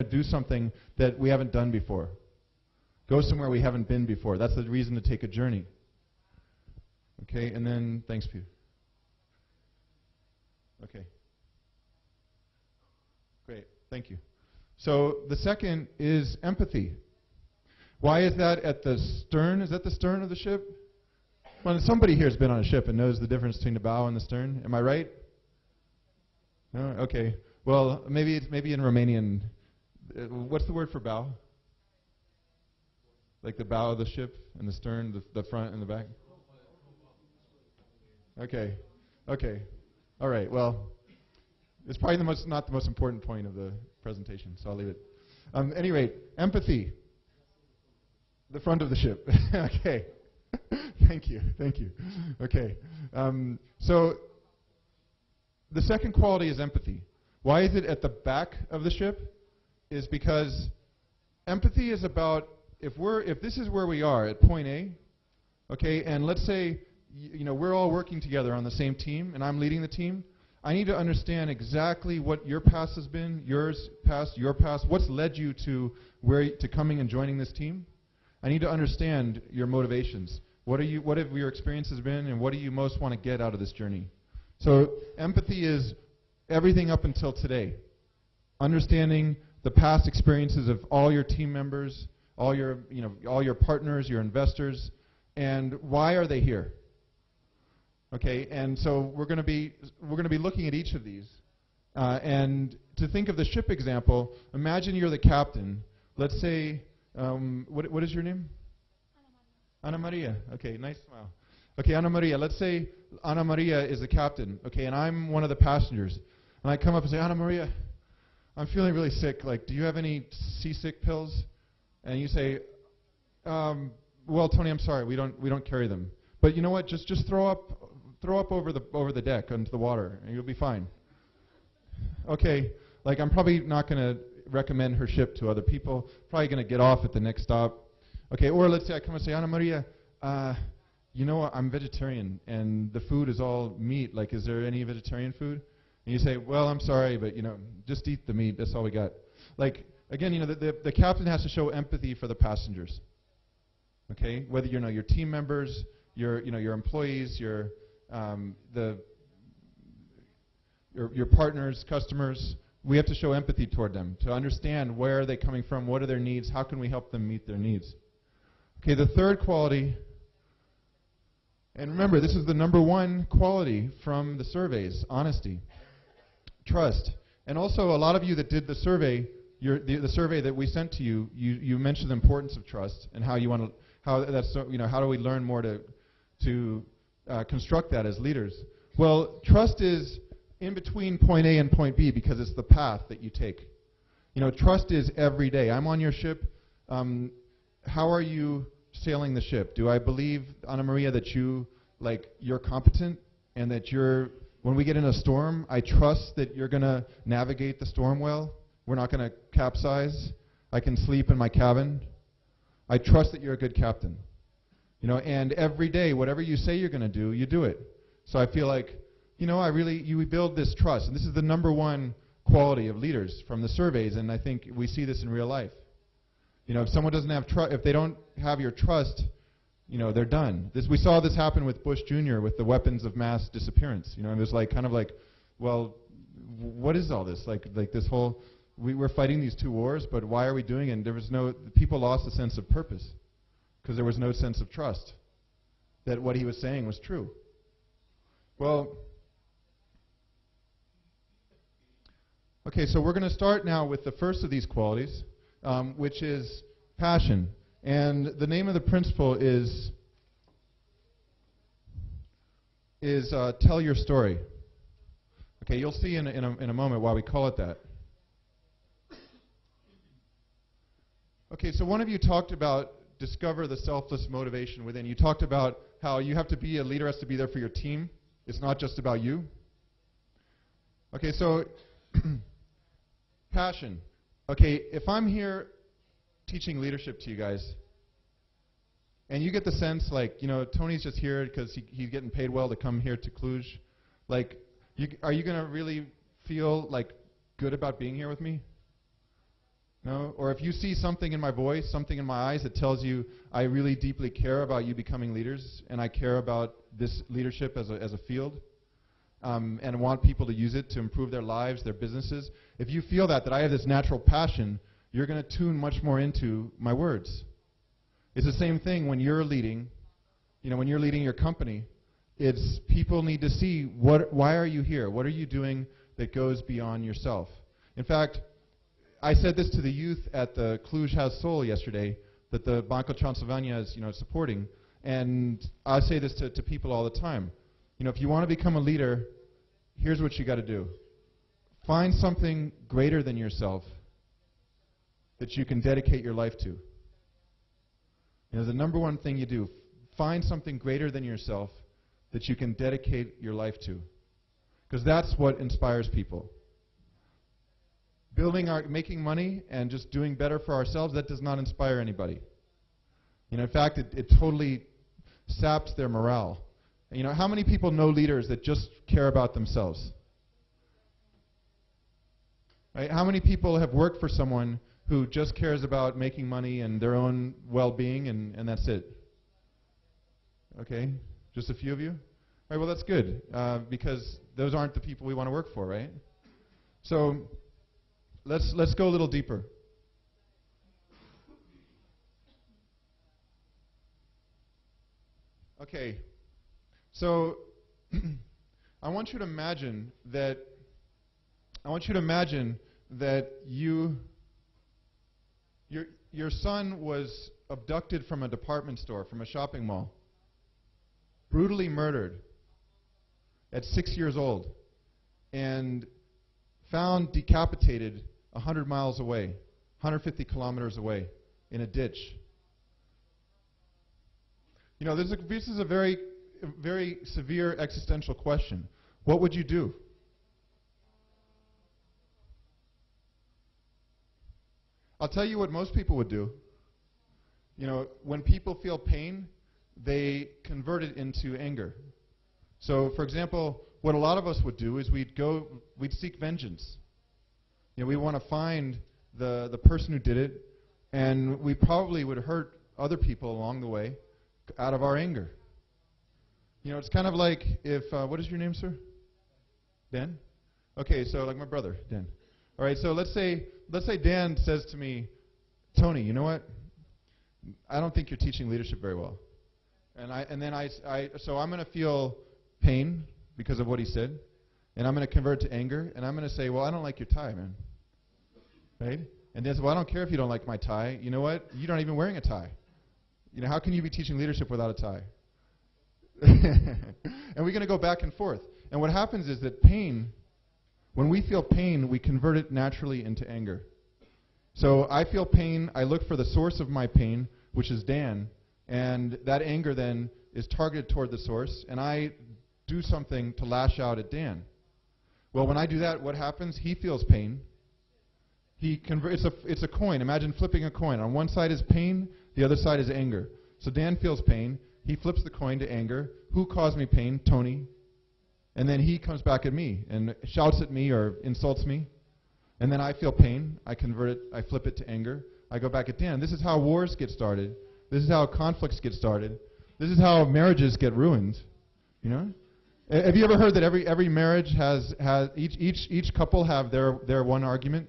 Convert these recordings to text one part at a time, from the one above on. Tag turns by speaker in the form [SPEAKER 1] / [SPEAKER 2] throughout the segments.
[SPEAKER 1] do something that we haven't done before. Go somewhere we haven't been before. That's the reason to take a journey. Okay, and then, thanks, Peter. Okay. Great, thank you. So the second is empathy. Why is that at the stern? Is that the stern of the ship? Well, somebody here has been on a ship and knows the difference between the bow and the stern. Am I right? No? Okay. Well, maybe in Romanian. What's the word for bow? Like the bow of the ship and the stern, the front and the back? Okay. Okay. All right. Well, it's probably not the most important point of the presentation, so I'll leave it. At any rate, empathy. The front of the ship. Okay. Thank you. Thank you. Okay. So the second quality is empathy. Why is it at the back of the ship? Is because empathy is about if this is where we are at point A, okay, and let's say we're all working together on the same team, and I'm leading the team. I need to understand exactly what your past has been, your past. What's led you to coming and joining this team? I need to understand your motivations. What have your experiences been, and what do you most want to get out of this journey? So empathy is everything up until today. Understanding the past experiences of all your team members, all your partners, your investors, and why are they here? Okay, and so we're going to be looking at each of these, and to think of the ship example, imagine you're the captain. Let's say, what is your name? Ana Maria. Okay, nice smile. Okay, Ana Maria. Let's say Ana Maria is the captain. Okay, and I'm one of the passengers, and I come up and say, Ana Maria, I'm feeling really sick. Like, do you have any seasick pills? And you say, well, Tony, I'm sorry, we don't carry them. But you know what? Just throw up over the deck onto the water, and you'll be fine. Okay, like I'm probably not going to recommend her ship to other people. Probably going to get off at the next stop. Okay, or let's say I come and say, Ana Maria, you know what? I'm vegetarian, and the food is all meat. Like, is there any vegetarian food? And you say, well, I'm sorry, but just eat the meat. That's all we got. Like, again, the captain has to show empathy for the passengers. Okay, whether your team members, your employees, your partners, customers, we have to show empathy toward them to understand where are they coming from, what are their needs, how can we help them meet their needs. Okay, the third quality, and remember, this is the number one quality from the surveys: honesty, trust. And also, a lot of you that did the survey, the survey that we sent to you, you mentioned the importance of trust and how you want to, how do we learn more to construct that as leaders. Well, trust is in between point A and point B because it's the path that you take. Trust is every day. I'm on your ship. How are you sailing the ship? Do I believe, Ana Maria, that you're competent and that when we get in a storm, I trust that you're going to navigate the storm well? We're not going to capsize. I can sleep in my cabin. I trust that you're a good captain. And every day, whatever you say you're going to do, you do it. So I feel like, we build this trust. And this is the number one quality of leaders from the surveys, and I think we see this in real life. If someone doesn't have trust, if they don't have your trust, they're done. We saw this happen with Bush Jr. with the weapons of mass disappearance. And it was well, what is all this? Like this whole, we're fighting these two wars, but why are we doing it? And people lost a sense of purpose because there was no sense of trust that what he was saying was true. Well, okay, so we're going to start now with the first of these qualities, which is passion. And the name of the principle is tell your story. Okay, you'll see in a moment why we call it that. Okay, so one of you talked about discover the selfless motivation within. You talked about how you have to be a leader, has to be there for your team. It's not just about you. Okay, so passion. Okay, if I'm here teaching leadership to you guys, and you get the sense Tony's just here because he's getting paid well to come here to Cluj, are you going to really feel good about being here with me? No? Or if you see something in my voice, something in my eyes that tells you I really deeply care about you becoming leaders, and I care about this leadership as a field, and want people to use it to improve their lives, their businesses, if you feel that I have this natural passion, you're going to tune much more into my words. It's the same thing when you're leading, when you're leading your company. It's people need to see why are you here? What are you doing that goes beyond yourself? In fact, I said this to the youth at the Cluj Has Soul yesterday that the Banco Transilvania is supporting, and I say this to people all the time. If you want to become a leader, here's what you got to do. Find something greater than yourself that you can dedicate your life to. The number one thing you do, find something greater than yourself that you can dedicate your life to. Because that's what inspires people. Making money and just doing better for ourselves, that does not inspire anybody. In fact, it totally saps their morale. How many people know leaders that just care about themselves? Right? How many people have worked for someone who just cares about making money and their own well-being, and that's it? Okay, just a few of you? All right, well, that's good, because those aren't the people we want to work for, right? So let's go a little deeper. Okay, so I want you to imagine that your son was abducted from a department store, from a shopping mall, brutally murdered at 6 years old, and found decapitated 100 miles away, 150 kilometers away, in a ditch. This is a very, very severe existential question. What would you do? I'll tell you what most people would do. When people feel pain, they convert it into anger. So, for example, what a lot of us would do is we'd seek vengeance. We want to find the person who did it, and we probably would hurt other people along the way out of our anger. It's kind of like if, what is your name, sir? Dan? Okay, so like my brother, Dan. All right, so let's say Dan says to me, Tony, you know what? I don't think you're teaching leadership very well. So I'm going to feel pain because of what he said, and I'm going to convert to anger, and I'm going to say, well, I don't like your tie, man. Right? And Dan says, well, I don't care if you don't like my tie. You know what? You're not even wearing a tie. How can you be teaching leadership without a tie? And we're going to go back and forth. And what happens is that pain, when we feel pain, we convert it naturally into anger. So I feel pain, I look for the source of my pain, which is Dan, and that anger then is targeted toward the source, and I do something to lash out at Dan. Well, when I do that, what happens? He feels pain. It's a coin. Imagine flipping a coin. On one side is pain, the other side is anger. So Dan feels pain. He flips the coin to anger. Who caused me pain? Tony. And then he comes back at me and shouts at me or insults me. And then I feel pain. I convert it. I flip it to anger. I go back at Dan. This is how wars get started. This is how conflicts get started. This is how marriages get ruined. Have you ever heard that every marriage has each couple have their one argument?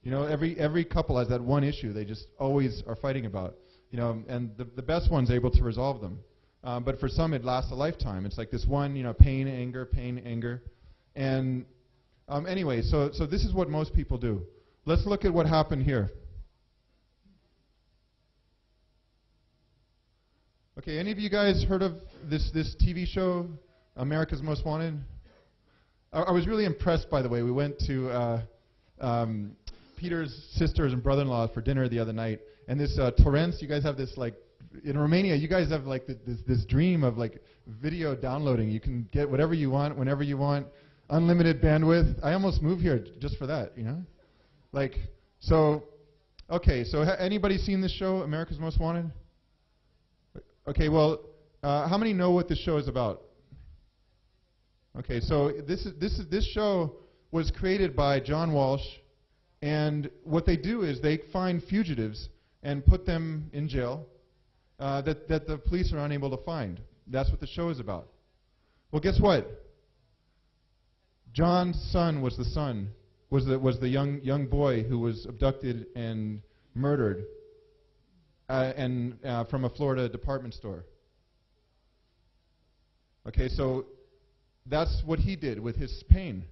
[SPEAKER 1] Every couple has that one issue they just always are fighting about. And the best one's able to resolve them. But for some, it lasts a lifetime. It's like this one, pain, anger. And anyway, so this is what most people do. Let's look at what happened here. Okay, any of you guys heard of this TV show, America's Most Wanted? I was really impressed, by the way. We went to Peter's sisters and brother-in-law for dinner the other night, and this torrents, you guys have this, like, in Romania, you guys have like this dream of like video downloading. You can get whatever you want, whenever you want, unlimited bandwidth. I almost moved here just for that, Like, so, okay, so anybody seen this show, America's Most Wanted? Okay, well, how many know what this show is about? Okay, so this show was created by John Walsh And what they do is they find fugitives and put them in jail that the police are unable to find. That's what the show is about. Well, guess what? John's son was the young boy who was abducted and murdered from a Florida department store. Okay, so that's what he did with his pain.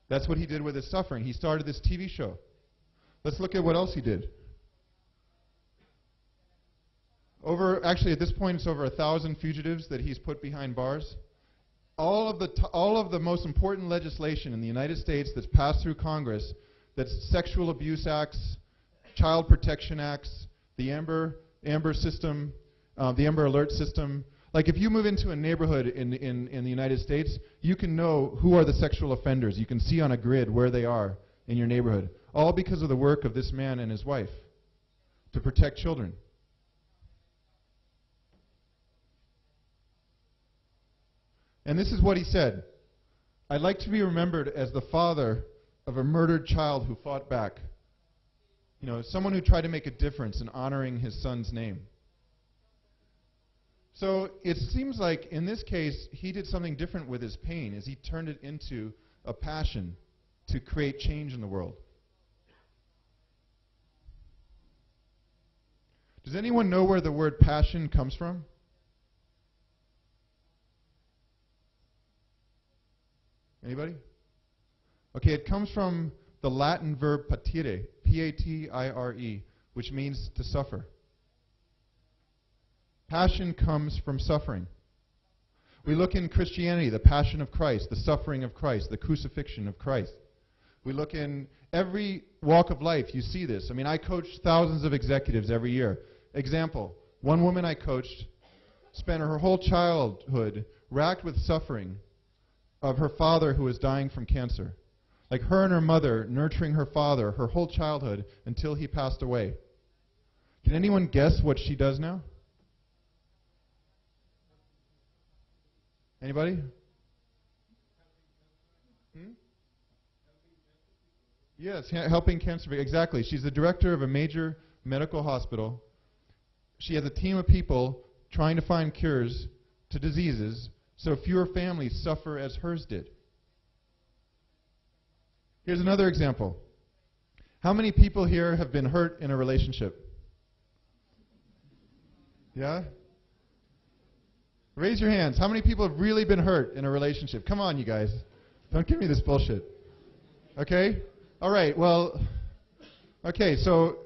[SPEAKER 1] That's what he did with his suffering. He started this TV show. Let's look at what else he did. Actually, at this point, it's over 1,000 fugitives that he's put behind bars. All of the most important legislation in the United States that's passed through Congress, that's sexual abuse acts, child protection acts, the Amber system, the Amber Alert system. Like if you move into a neighborhood in the United States, you can know who are the sexual offenders. You can see on a grid where they are in your neighborhood. All because of the work of this man and his wife to protect children. And this is what he said. I'd like to be remembered as the father of a murdered child who fought back. You know, someone who tried to make a difference in honoring his son's name. So it seems like in this case, he did something different with his pain, as he turned it into a passion to create change in the world. Does anyone know where the word passion comes from? Anybody? Okay, it comes from the Latin verb patire, P-A-T-I-R-E, which means to suffer. Passion comes from suffering. We look in Christianity, the passion of Christ, the suffering of Christ, the crucifixion of Christ. We look in every walk of life, you see this. I mean, I coach thousands of executives every year. Example, one woman I coached spent her whole childhood racked with suffering of her father who was dying from cancer. Like her and her mother nurturing her father her whole childhood until he passed away. Can anyone guess what she does now? Anybody? Yes, helping cancer. Exactly. She's the director of a major medical hospital. She has a team of people trying to find cures to diseases so fewer families suffer as hers did. Here's another example. How many people here have been hurt in a relationship? Yeah? Raise your hands. How many people have really been hurt in a relationship? Come on, you guys. Don't give me this bullshit. Okay? All right, well, okay, so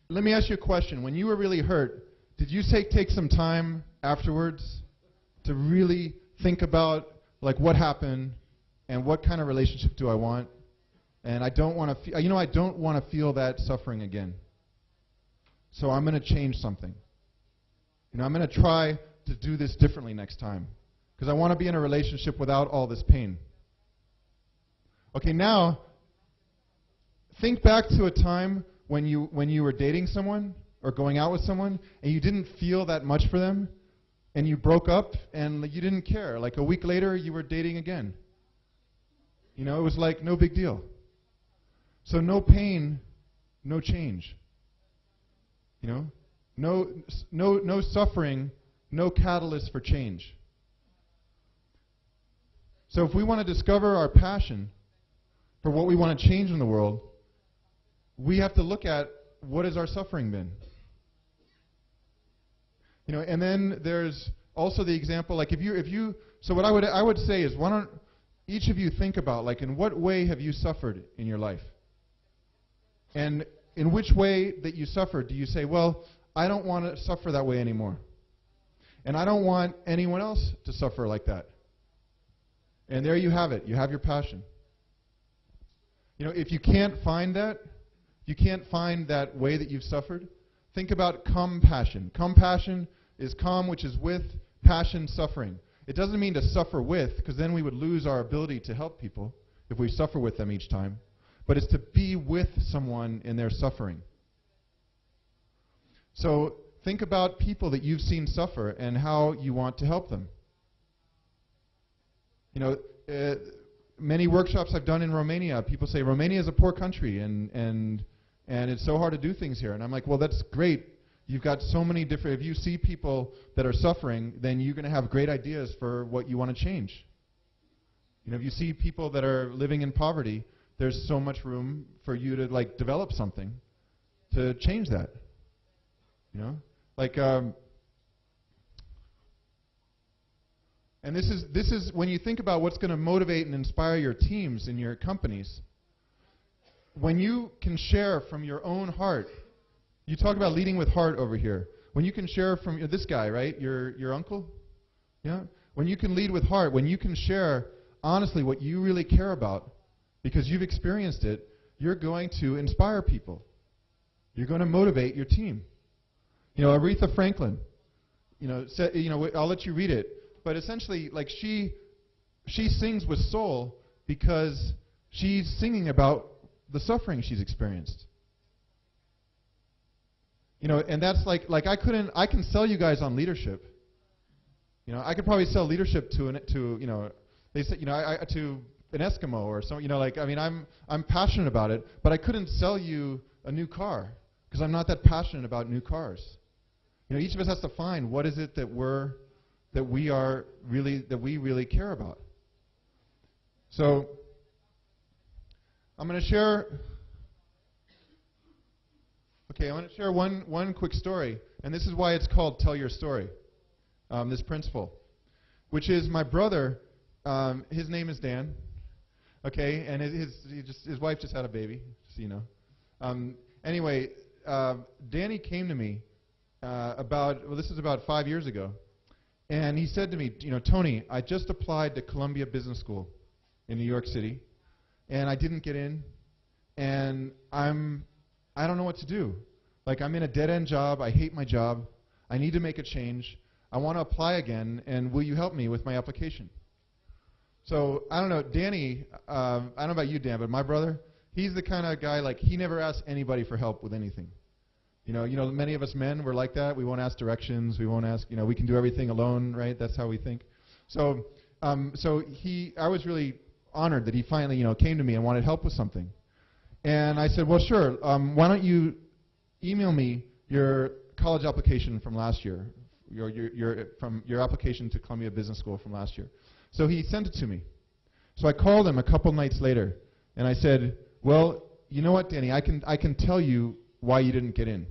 [SPEAKER 1] let me ask you a question. When you were really hurt, did you take some time afterwards to really think about like what happened and what kind of relationship do I want? And I don't want to I don't want to feel that suffering again. So I'm going to change something. I'm going to try to do this differently next time because I want to be in a relationship without all this pain. Okay, now think back to a time when you were dating someone or going out with someone and you didn't feel that much for them and you broke up and you didn't care. Like a week later you were dating again. It was like no big deal. So no pain, no change. No suffering, no catalyst for change. So if we want to discover our passion for what we want to change in the world, we have to look at what has our suffering been. And then there's also the example, like so what I would say is, why don't each of you think about, like, in what way have you suffered in your life? And in which way that you suffered do you say, well, I don't want to suffer that way anymore. And I don't want anyone else to suffer like that. And there you have it. You have your passion. If you can't find that, way that you've suffered, think about compassion. Compassion is calm, which is with, passion, suffering. It doesn't mean to suffer with, because then we would lose our ability to help people if we suffer with them each time. But it's to be with someone in their suffering. So think about people that you've seen suffer and how you want to help them. many workshops I've done in Romania, people say Romania is a poor country and it's so hard to do things here. And I'm like, well, that's great. You've got so many different, if you see people that are suffering, then you're going to have great ideas for what you want to change. You know, if you see people that are living in poverty, there's so much room for you to like develop something to change that. You know, like, and this is when you think about what's going to motivate and inspire your teams in your companies. When you can share from your own heart, you talk about leading with heart over here. When you can share from this guy, right, your uncle, yeah. When you can lead with heart, when you can share honestly what you really care about, because you've experienced it, you're going to inspire people. You're going to motivate your team. You know, Aretha Franklin, you know, said, you know, I'll let you read it, but essentially, like she sings with soul because she's singing about the suffering she's experienced. You know, and that's like I can sell you guys on leadership. You know, I could probably sell leadership to you know, they say, you know, to an Eskimo or something. You know, like, I mean, I'm passionate about it, but I couldn't sell you a new car because I'm not that passionate about new cars. You know, each of us has to find what is it that we really care about. So I'm going to share. Okay, I want to share one quick story, and this is why it's called Tell Your Story, this principle, which is my brother, his name is Dan, okay, and his wife just had a baby, so you know. Anyway, Danny came to me this is about 5 years ago, and he said to me, you know, Tony, I just applied to Columbia Business School in New York City, and I didn't get in, and I don't know what to do. Like, I'm in a dead-end job. I hate my job. I need to make a change. I want to apply again, and will you help me with my application? So, I don't know, Danny, I don't know about you, Dan, but my brother, he's the kind of guy, like, he never asks anybody for help with anything. You know, many of us men, we're like that. We won't ask directions. We won't ask, you know, we can do everything alone, right? That's how we think. So, I was really honored that he finally, you know, came to me and wanted help with something. And I said, well, sure, why don't you email me your college application from last year, your application to Columbia Business School from last year. So he sent it to me. So I called him a couple nights later, and I said, well, you know what, Danny, I can tell you why you didn't get in.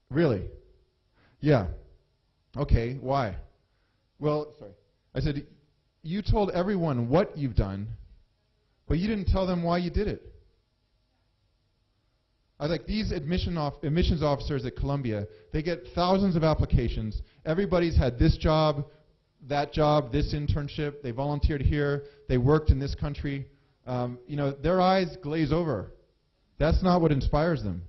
[SPEAKER 1] Really? Yeah. Okay, why? Well, sorry. I said, you told everyone what you've done, but you didn't tell them why you did it. I was like, these admissions officers at Columbia, they get thousands of applications. Everybody's had this job, this internship. They volunteered here. They worked in this country. You know, their eyes glaze over. That's not what inspires them.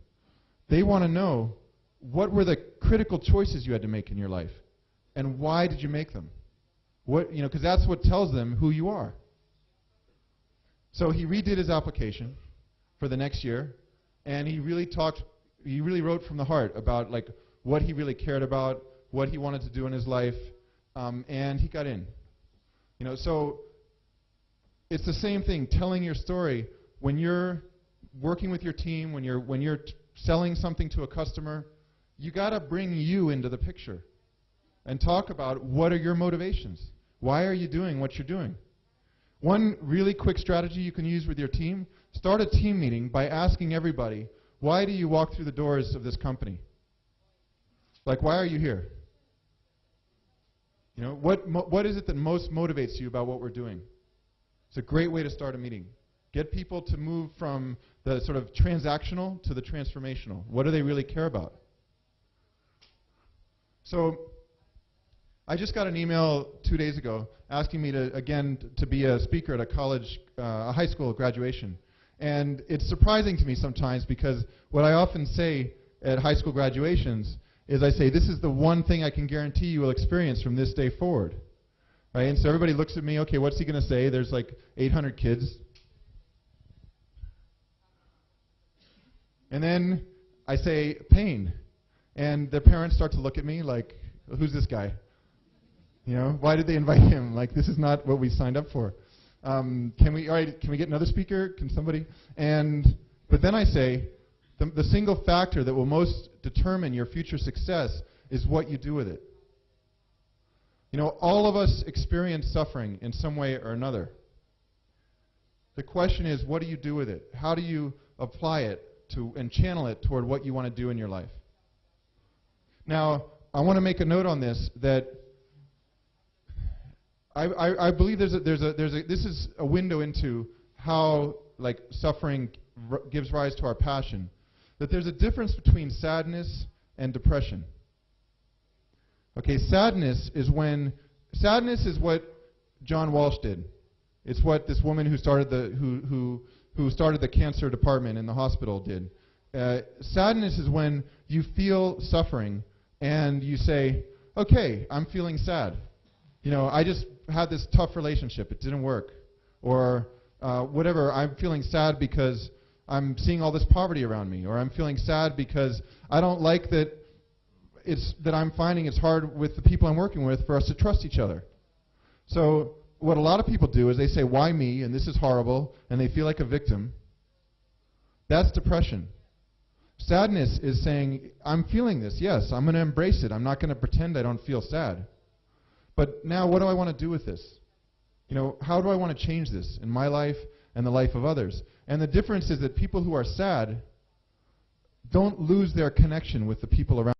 [SPEAKER 1] They want to know, what were the critical choices you had to make in your life, and why did you make them? What, you know, because that's what tells them who you are. So he redid his application for the next year, and he really wrote from the heart about like what he really cared about, what he wanted to do in his life, and he got in. You know, so it's the same thing, telling your story. When you're working with your team, when you're selling something to a customer, you got to bring you into the picture and talk about what are your motivations. Why are you doing what you're doing? One really quick strategy you can use with your team, start a team meeting by asking everybody, why do you walk through the doors of this company? Like, why are you here? You know, what is it that most motivates you about what we're doing? It's a great way to start a meeting. Get people to move from the sort of transactional to the transformational. What do they really care about? So I just got an email 2 days ago asking me to be a speaker at a high school graduation. And it's surprising to me sometimes, because what I often say at high school graduations is I say, this is the one thing I can guarantee you will experience from this day forward. Right? And so everybody looks at me, okay, what's he going to say? There's like 800 kids. And then I say, pain. And the parents start to look at me like, who's this guy? You know, why did they invite him? Like, this is not what we signed up for. Can we get another speaker? Can somebody? But then I say, the single factor that will most determine your future success is what you do with it. You know, all of us experience suffering in some way or another. The question is, what do you do with it? How do you apply it and channel it toward what you want to do in your life? Now, I want to make a note on this that I believe this is a window into how suffering gives rise to our passion. That there's a difference between sadness and depression. Okay, sadness is what John Walsh did. It's what this woman who started the cancer department in the hospital did. Sadness is when you feel suffering and you say, okay, I'm feeling sad. You know, I just had this tough relationship. It didn't work. Or whatever, I'm feeling sad because I'm seeing all this poverty around me. Or I'm feeling sad because I don't like that I'm finding it's hard with the people I'm working with for us to trust each other. So what a lot of people do is they say, why me, and this is horrible, and they feel like a victim. That's depression. Sadness is saying, I'm feeling this, yes, I'm going to embrace it. I'm not going to pretend I don't feel sad. But now what do I want to do with this? You know, how do I want to change this in my life and the life of others? And the difference is that people who are sad don't lose their connection with the people around